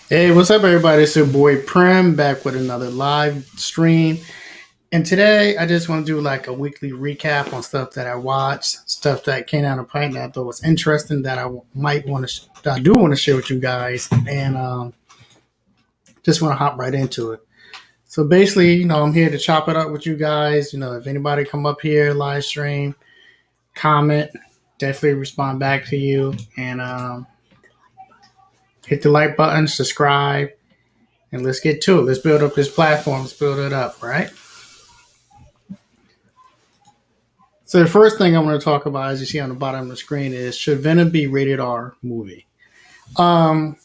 Hey, what's up, everybody? It's your boy Prem back with another live stream. And today I just want to do like a weekly recap on stuff that I watched, stuff that came down the pipe that I thought was interesting that I might want to, that I do want to share with you guys. And just want to hop right into it. So basically, I'm here to chop it up with you guys. If anybody come up here, live stream, comment, definitely respond back to you. And hit the like button, subscribe, and let's get to it. Let's build up this platform. Let's build it up, right? So the first thing I want to talk about, as you see on the bottom of the screen, is should Venom be rated R movie? Um,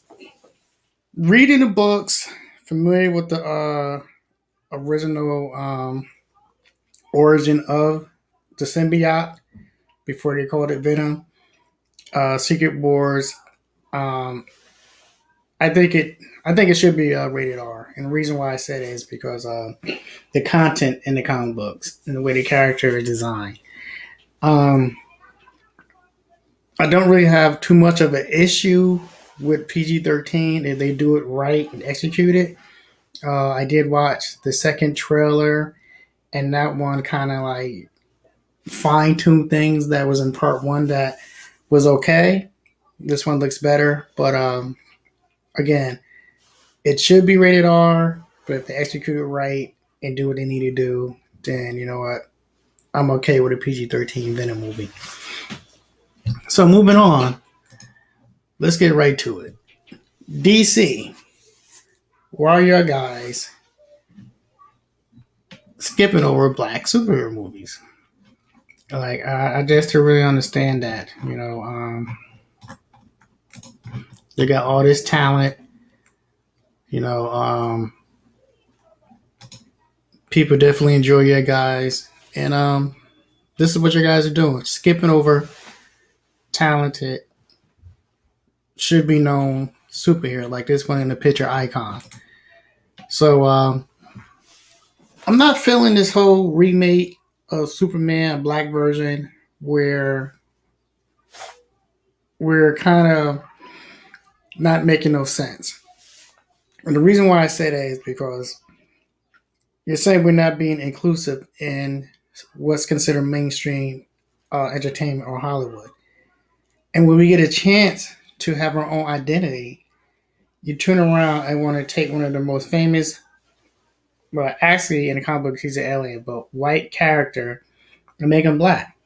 Reading the books, familiar with the original origin of the symbiote before they called it Venom. Secret Wars. Um, I think it. I think it should be rated R, and the reason why I said it is because the content in the comic books and the way the character is designed. Um, I don't really have too much of an issue with PG-13 if they do it right and execute it. I did watch the second trailer, and that one kind of like fine tuned things that was in part one that was okay. This one looks better, but again, it should be rated R. But if they execute it right and do what they need to do, then you know what, I'm okay with a PG-13 Venom movie. So moving on, let's get right to it. DC. Why are your guys skipping over black superhero movies? Like, I just to really understand that, they got all this talent, you know, um, people definitely enjoy your guys, and this is what your guys are doing, skipping over talented, should be known superhero like this one in the picture icon. So I'm not feeling this whole remake of Superman, a black version, where we're kind of not making no sense. And the reason why I say that is because you're saying we're not being inclusive in what's considered mainstream entertainment or Hollywood. And when we get a chance to have our own identity, you turn around and want to take one of the most famous, well, actually in the comic book he's an alien, but white character and make him black.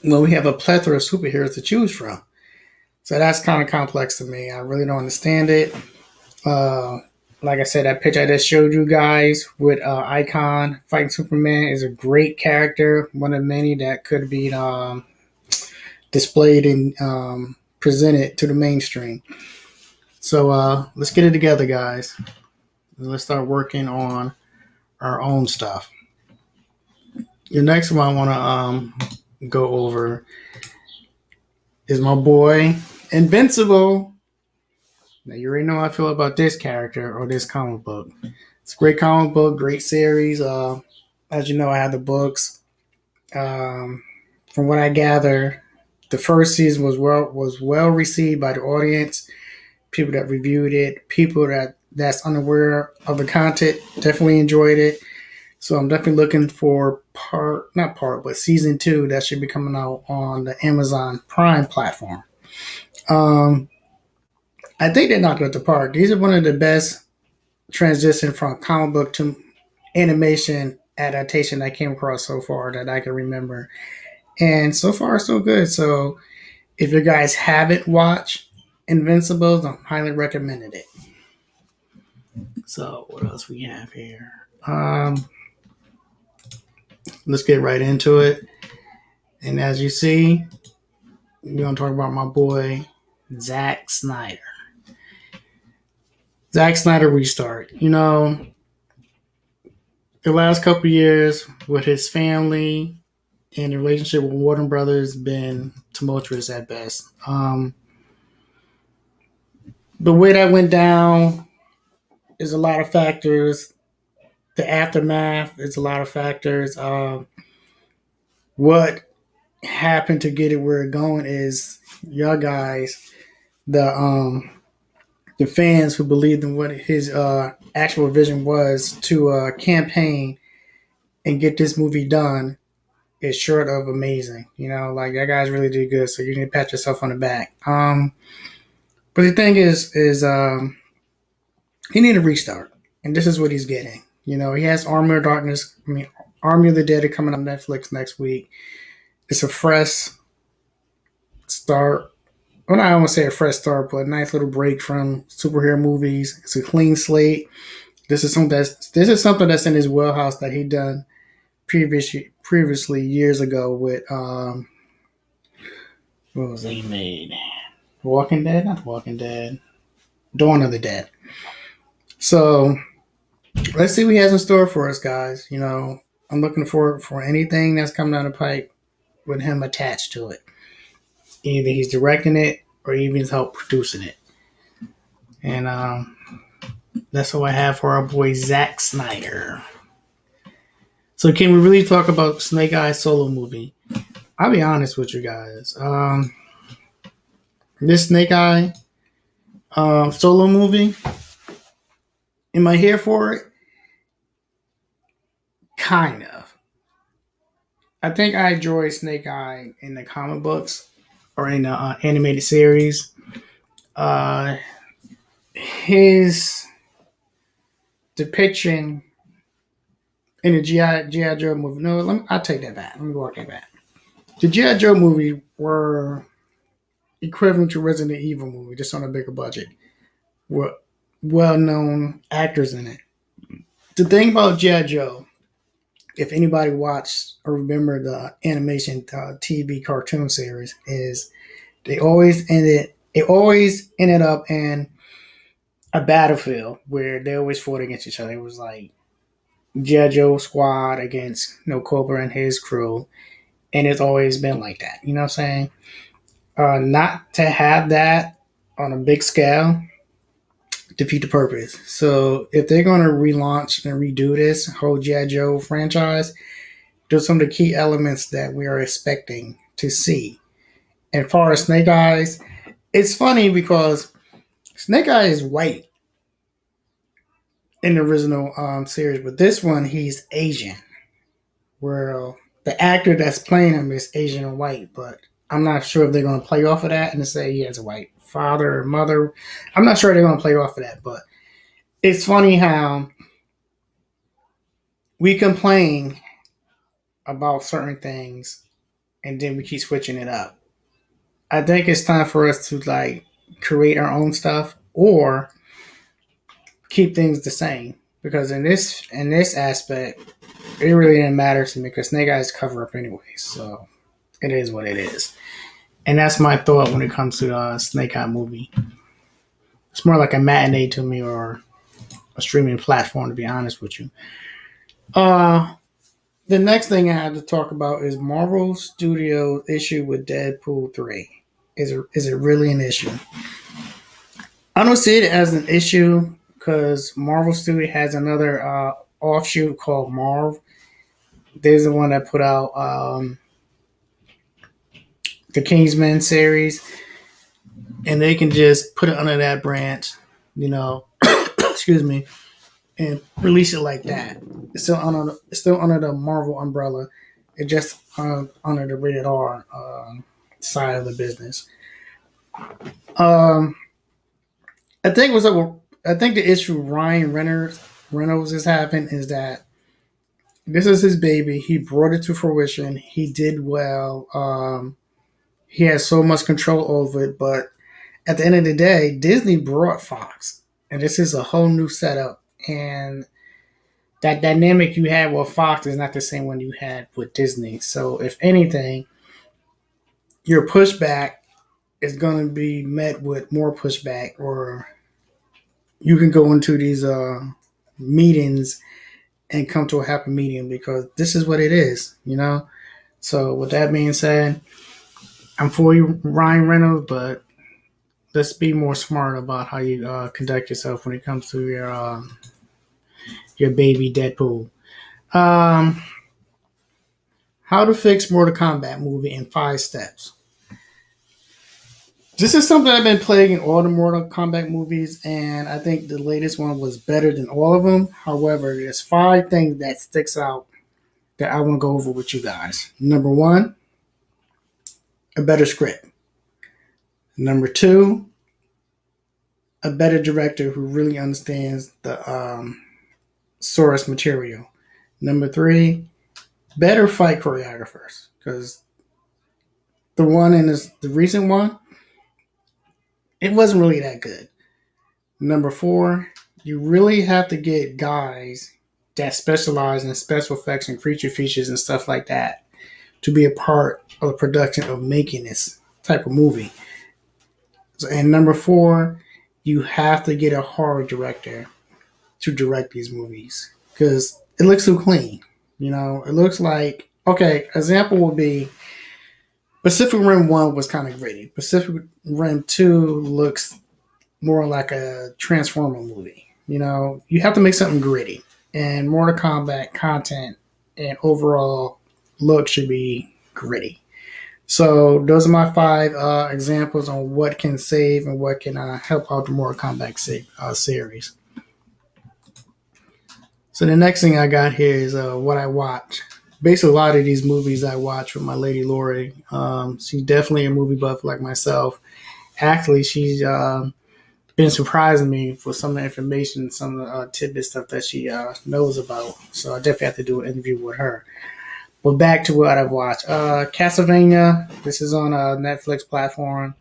Well, we have a plethora of superheroes to choose from. So that's kind of complex to me. I really don't understand it. Uh, like I said, that picture I just showed you guys with Icon fighting Superman is a great character, one of many that could be displayed and presented to the mainstream. So let's get it together, guys. Let's start working on our own stuff. The next one I want to go over is my boy Invincible. Now you already know how I feel about this character or this comic book. It's a great comic book, great series. As you know, I have the books. Um, from what I gather, the first season was well received by the audience. People that reviewed it, people that's unaware of the content, definitely enjoyed it. So I'm definitely looking for not part, but season two that should be coming out on the Amazon Prime platform. Um, I think they knocked it out the park. These are one of the best transition from comic book to animation adaptation I came across so far that I can remember. And so far, so good. So if you guys haven't watched Invincibles, I'm highly recommending it. So what else we have here? Let's get right into it. And as you see, we're gonna talk about my boy Zack Snyder. Zack Snyder restart. The last couple of years with his family and the relationship with Warner Brothers been tumultuous at best. The way that went down is a lot of factors. The aftermath is a lot of factors. What happened to get it where it's going is y'all guys, the the fans who believed in what his actual vision was to campaign and get this movie done is short of amazing. Like that guy's really did good, so you need to pat yourself on the back. But the thing is he need a restart, and this is what he's getting. He has Army of Darkness. Army of the Dead are coming on Netflix next week. It's a fresh start. Well, I don't want to say a fresh start, but a nice little break from superhero movies. It's a clean slate. This is something that's in his wheelhouse that he done previously years ago with what was it he made? Walking Dead, not Walking Dead, Dawn of the Dead. So let's see what he has in store for us, guys. I'm looking for anything that's coming down the pipe with him attached to it. Either he's directing it or even he's help producing it. And that's all I have for our boy Zack Snyder. So can we really talk about Snake Eyes solo movie? I'll be honest with you guys. This Snake Eye solo movie, am I here for it? Kind of. I think I enjoy Snake Eye in the comic books or in the animated series. His depiction in the G.I. Joe movie. No, I'll take that back. Let me walk that back. The G.I. Joe movie were equivalent to Resident Evil movie, just on a bigger budget. Were well-known actors in it. The thing about G.I. Joe, if anybody watched or remember the animation TV cartoon series, is it always ended up in a battlefield where they always fought against each other. It was like G.I. Joe squad against Cobra and his crew, and it's always been like that. You know what I'm saying? Not to have that on a big scale defeat the purpose. So if they're going to relaunch and redo this whole G.I. Joe franchise, there's some of the key elements that we are expecting to see. And as far as Snake Eyes, it's funny because Snake Eye is white in the original series, but this one he's Asian. Well, the actor that's playing him is Asian and white, but I'm not sure if they're going to play off of that and say he has a white father or mother. I'm not sure they're going to play off of that, but it's funny how we complain about certain things and then we keep switching it up. I think it's time for us to create our own stuff or keep things the same, because in this aspect, it really didn't matter to me because Snake Eyes cover up anyway. So it is what it is. And that's my thought when it comes to the Snake Eye movie. It's more like a matinee to me or a streaming platform, to be honest with you. The next thing I have to talk about is Marvel Studios' issue with Deadpool 3. Is it really an issue? I don't see it as an issue because Marvel Studios has another offshoot called Marv. There's the one that put out the Kingsman series, and they can just put it under that branch, excuse me, and release it like that. It's still under the Marvel umbrella. It just under the rated R side of the business. I think the issue Ryan Reynolds is having is that this is his baby. He brought it to fruition. He did well. He has so much control over it, but at the end of the day, Disney brought Fox, and this is a whole new setup. And that dynamic you had with Fox is not the same one you had with Disney. So, if anything, your pushback is going to be met with more pushback, or you can go into these meetings and come to a happy medium because this is what it is, So, with that being said, I'm for you, Ryan Reynolds, but let's be more smart about how you conduct yourself when it comes to your baby Deadpool. How to fix Mortal Kombat movie in 5 steps. This is something I've been playing in all the Mortal Kombat movies, and I think the latest one was better than all of them. However, there's five things that sticks out that I want to go over with you guys. Number one, a better script. Number two, a better director who really understands the source material. Number three, better fight choreographers, because the one in this, the recent one, it wasn't really that good. Number four, you really have to get guys that specialize in special effects and creature features and stuff like that to be a part of the production of making this type of movie. So, and number four, you have to get a horror director to direct these movies because it looks so clean. You know, it looks like, okay, example would be Pacific Rim 1 was kind of gritty. Pacific Rim 2 looks more like a Transformer movie. You know, you have to make something gritty. And Mortal Kombat content and overall look should be gritty. So those are my five examples on what can save and what can help out the Mortal Kombat series. So the next thing I got here is what I watch. Basically, a lot of these movies I watch with my lady Lori. She's definitely a movie buff like myself. Actually, she's been surprising me for some of the information, some of the tidbit stuff that she knows about. So I definitely have to do an interview with her. But back to what I've watched. Castlevania, this is on a Netflix platform.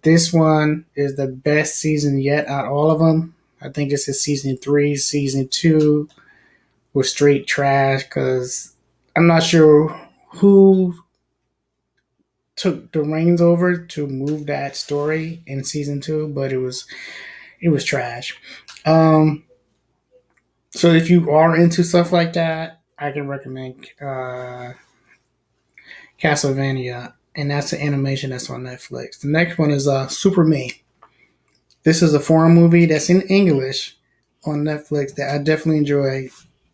This one is the best season yet out of all of them. I think this is season 3. Season 2 was straight trash because I'm not sure who took the reins over to move that story in season 2, but it was trash. So if you are into stuff like that, I can recommend Castlevania, and that's the animation that's on Netflix. The next one is Super Me. This is a foreign movie that's in English on Netflix that I definitely enjoy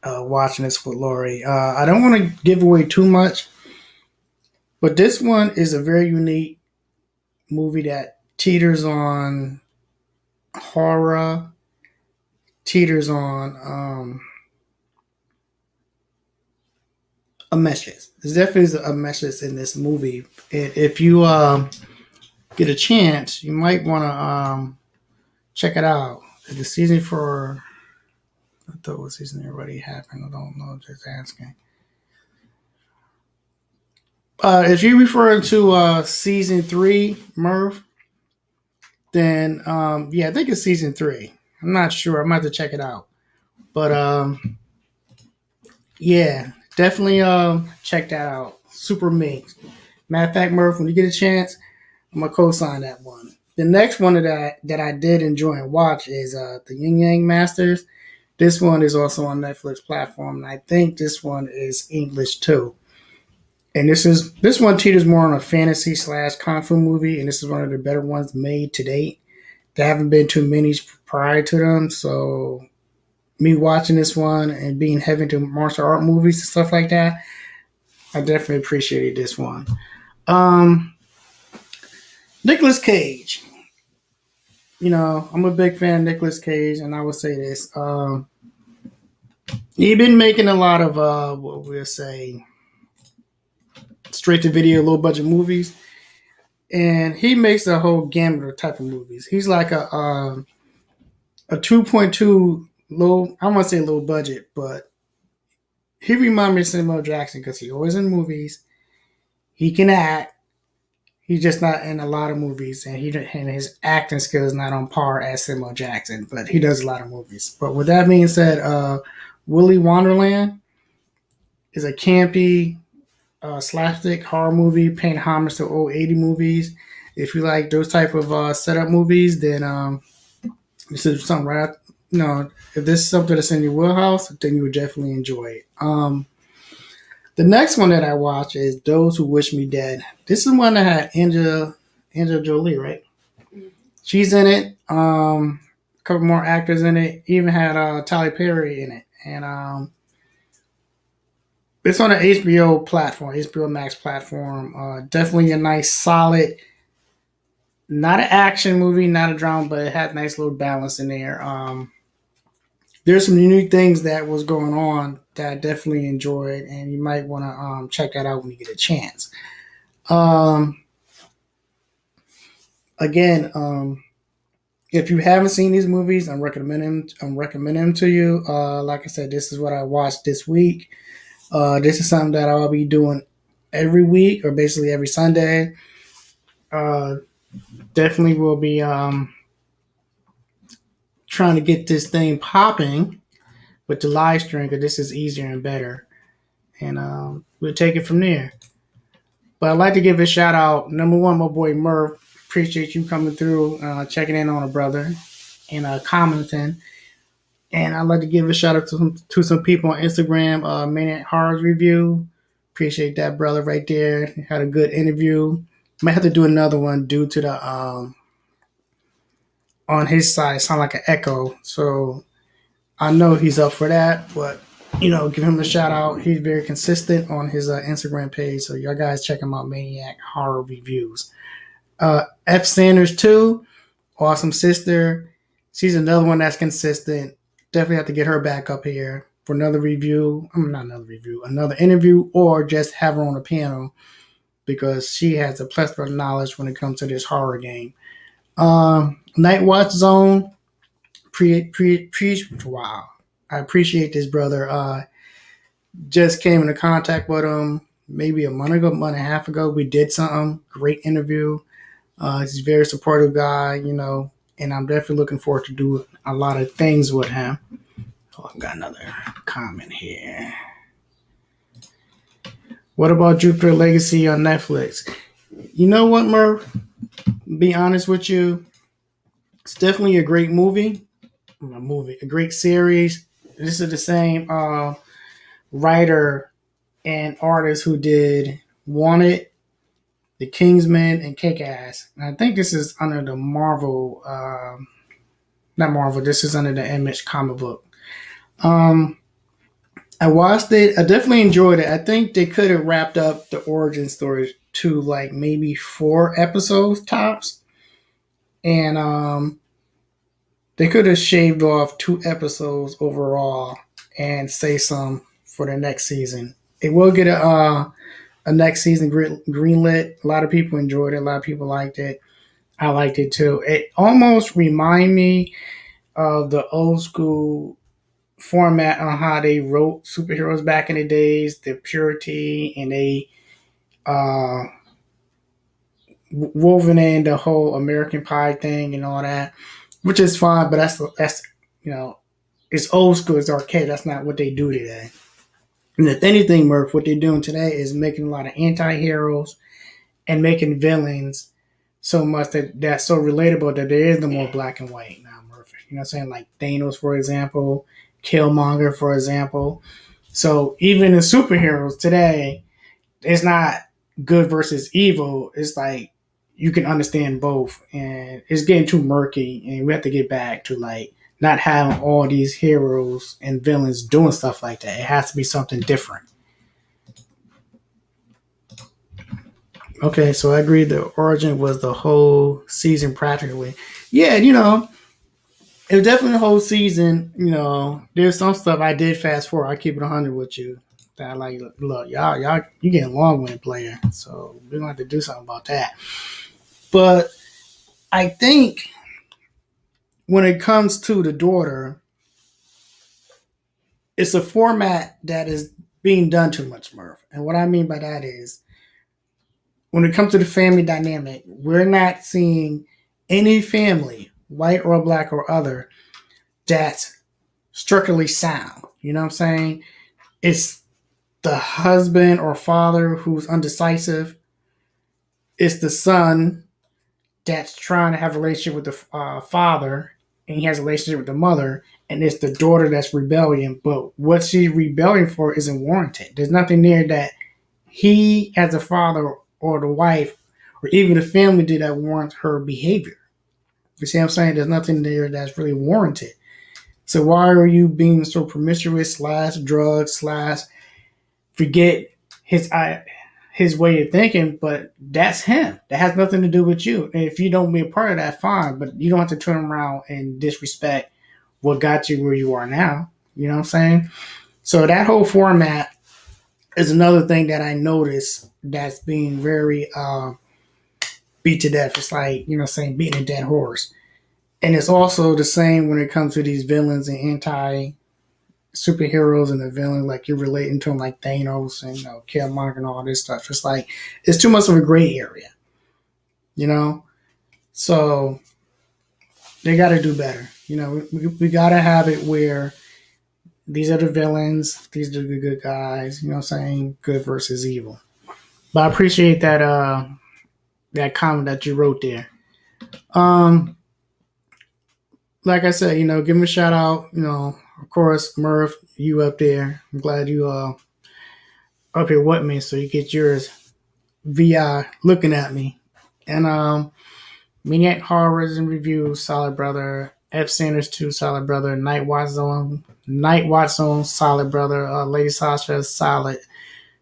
watching this with Lori. I don't want to give away too much, but this one is a very unique movie that teeters on horror, teeters on a message. There's definitely a message in this movie. If you get a chance, you might want to check it out. The season for, I thought what season already happened. I don't know. Just asking. If you're referring to season 3, Murph, then yeah, I think it's season 3. I'm not sure. I might have to check it out. But yeah, definitely check that out. Super Me. Matter of fact, Murph, when you get a chance, I'm gonna co-sign that one. The next one that I did enjoy and watch is the Yin Yang Masters. This one is also on Netflix platform, and I think this one is English too. And this one teeters more on a fantasy / kung fu movie, and this is one of the better ones made to date. There haven't been too many prior to them, so me watching this one and being heavy into martial art movies and stuff like that, I definitely appreciated this one. Nicolas Cage. You know, I'm a big fan of Nicolas Cage, and I will say this. He's been making a lot of, what we'll say, straight to video, low budget movies. And he makes a whole gamut of type of movies. He's like a 2.2 low, I want to say low budget, but he reminds me of Samuel Jackson because he's always in movies. He can act. He's just not in a lot of movies, and his acting skill is not on par as Samuel Jackson, but he does a lot of movies. But with that being said, Willy Wonderland is a campy slapstick horror movie paying homage to old 80 movies. If you like those type of setup movies, then this is something right. If this is something that's in your wheelhouse, then you would definitely enjoy it. The next one that I watch is Those Who Wish Me Dead. This is one that had Angela Jolie, right? She's in it. A couple more actors in it. Even had Tyler Perry in it, and it's on an HBO platform, HBO Max platform. Definitely a nice, solid Not an action movie, not a drama, but it had a nice little balance in there. There's some unique things that was going on that I definitely enjoyed, and you might want to check that out when you get a chance. Um, again, if you haven't seen these movies, I'm recommending them to you. Like I said, this is what I watched this week. This is something that I'll be doing every week, or basically every Sunday. Uh, Definitely will be trying to get this thing popping with the live stream, because this is easier and better. And we'll take it from there. But I'd like to give a shout out. Number one, my boy Murph. Appreciate you coming through, checking in on a brother, and commenting. And I'd like to give a shout out to some people on Instagram. Maniac Horrors Review. Appreciate that brother right there. Had a good interview. Might have to do another one due to the on his side sound like an echo. So I know he's up for that, but give him a shout out. He's very consistent on his Instagram page. So y'all guys check him out, Maniac Horror Reviews. F Sanders too, awesome sister. She's another one that's consistent. Definitely have to get her back up here for another review. Not another review, another interview, or just have her on a panel, because she has a plethora of knowledge when it comes to this horror game. Night Watch Zone. Wow. I appreciate this brother. Just came into contact with him maybe a month and a half ago. We did something. Great interview. He's a very supportive guy, and I'm definitely looking forward to do a lot of things with him. Oh, I've got another comment here. What about Jupiter Legacy on Netflix? You know what, Murph? Be honest with you, it's definitely a great movie. A great series. This is the same writer and artist who did Wanted, The Kingsman, and Kick-Ass. And I think this is under the Marvel, not Marvel, this is under the Image comic book. I watched it. I definitely enjoyed it. I think they could have wrapped up the origin story to like maybe 4 episodes tops. And they could have shaved off 2 episodes overall and say some for the next season. It will get a next season greenlit. A lot of people enjoyed it. A lot of people liked it. I liked it too. It almost reminded me of the old school format on how they wrote superheroes back in the days, the purity, and they woven in the whole American Pie thing and all that, which is fine. But that's it's old school, it's archaic. That's not what they do today. And if anything, Murph, what they're doing today is making a lot of anti-heroes and making villains so much that's so relatable that there is no more black and white now, Murph. You know what I'm saying? Like Thanos, for example, Killmonger, for example. So even in superheroes today, it's not good versus evil. It's like you can understand both, and it's getting too murky, and we have to get back to like not having all these heroes and villains doing stuff like that. It has to be something different. Okay, so I agree the origin was the whole season practically. Yeah, it was definitely the whole season. There's some stuff I did fast forward. I keep it 100 with you. That I like, look, y'all, you getting long winded player. So we're going to have to do something about that. But I think when it comes to the daughter, it's a format that is being done too much, Murph. And what I mean by that is, when it comes to the family dynamic, we're not seeing any family, white or black or other, that's structurally sound. You know what I'm saying? It's the husband or father who's undecisive. It's the son that's trying to have a relationship with the father, and he has a relationship with the mother, and it's the daughter that's rebellion. But what she's rebelling for isn't warranted. There's nothing there that he, as a father, or the wife, or even the family did that warrant her behavior. You see what I'm saying? There's nothing there that's really warranted. So why are you being so promiscuous / drugs / forget his his way of thinking, but that's him. That has nothing to do with you. And if you don't be a part of that, fine. But you don't have to turn around and disrespect what got you where you are now. You know what I'm saying? So that whole format is another thing that I noticed that's being very beat to death. It's like, you know, saying beating a dead horse. And it's also the same when it comes to these villains and anti superheroes and the villain, like you're relating to them like Thanos and, you know, Killmonger and all this stuff. It's like it's too much of a gray area, you know. So they got to do better. You know, we got to have it where these are the villains, these are the good guys. You know what I'm saying? Good versus evil. But I appreciate that that comment that you wrote there. Um, like I said, you know, give him a shout out. You know, of course, Murph, you up there. I'm glad you up here with me, so you get yours via looking at me. And Maniac Horrors and Reviews, solid brother. F Sanders 2, solid brother. Night Watch Zone, solid brother. Lady Sasha, solid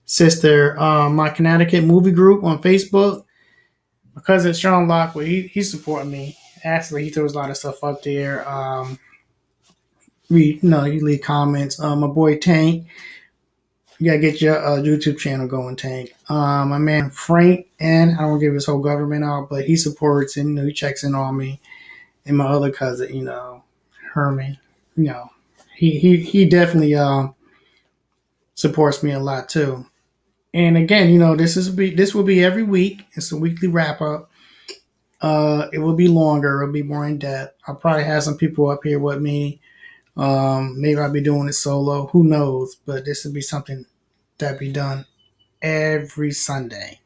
sister. My Connecticut movie group on Facebook. My cousin Sean Lockwood, he's supporting me. Actually, he throws a lot of stuff up there. You leave comments. My boy Tank, you gotta get your YouTube channel going, Tank. My man Frank, and I don't give his whole government out, but he supports and, you know, he checks in on me. And my other cousin, you know, Herman, you know, he definitely supports me a lot too. And again, you know, this will be every week. It's a weekly wrap up. It will be longer. It'll be more in depth. I'll probably have some people up here with me. Maybe I'll be doing it solo. Who knows? But this will be something that be done every Sunday.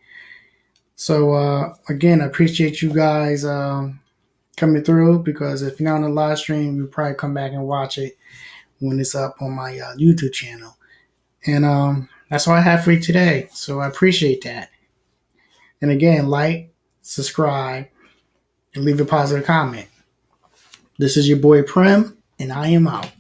So again, I appreciate you guys coming through, because if you're not on the live stream, you probably come back and watch it when it's up on my YouTube channel. And that's all I have for you today. So I appreciate that. And again, like, subscribe, and leave a positive comment. This is your boy Prem, and I am out.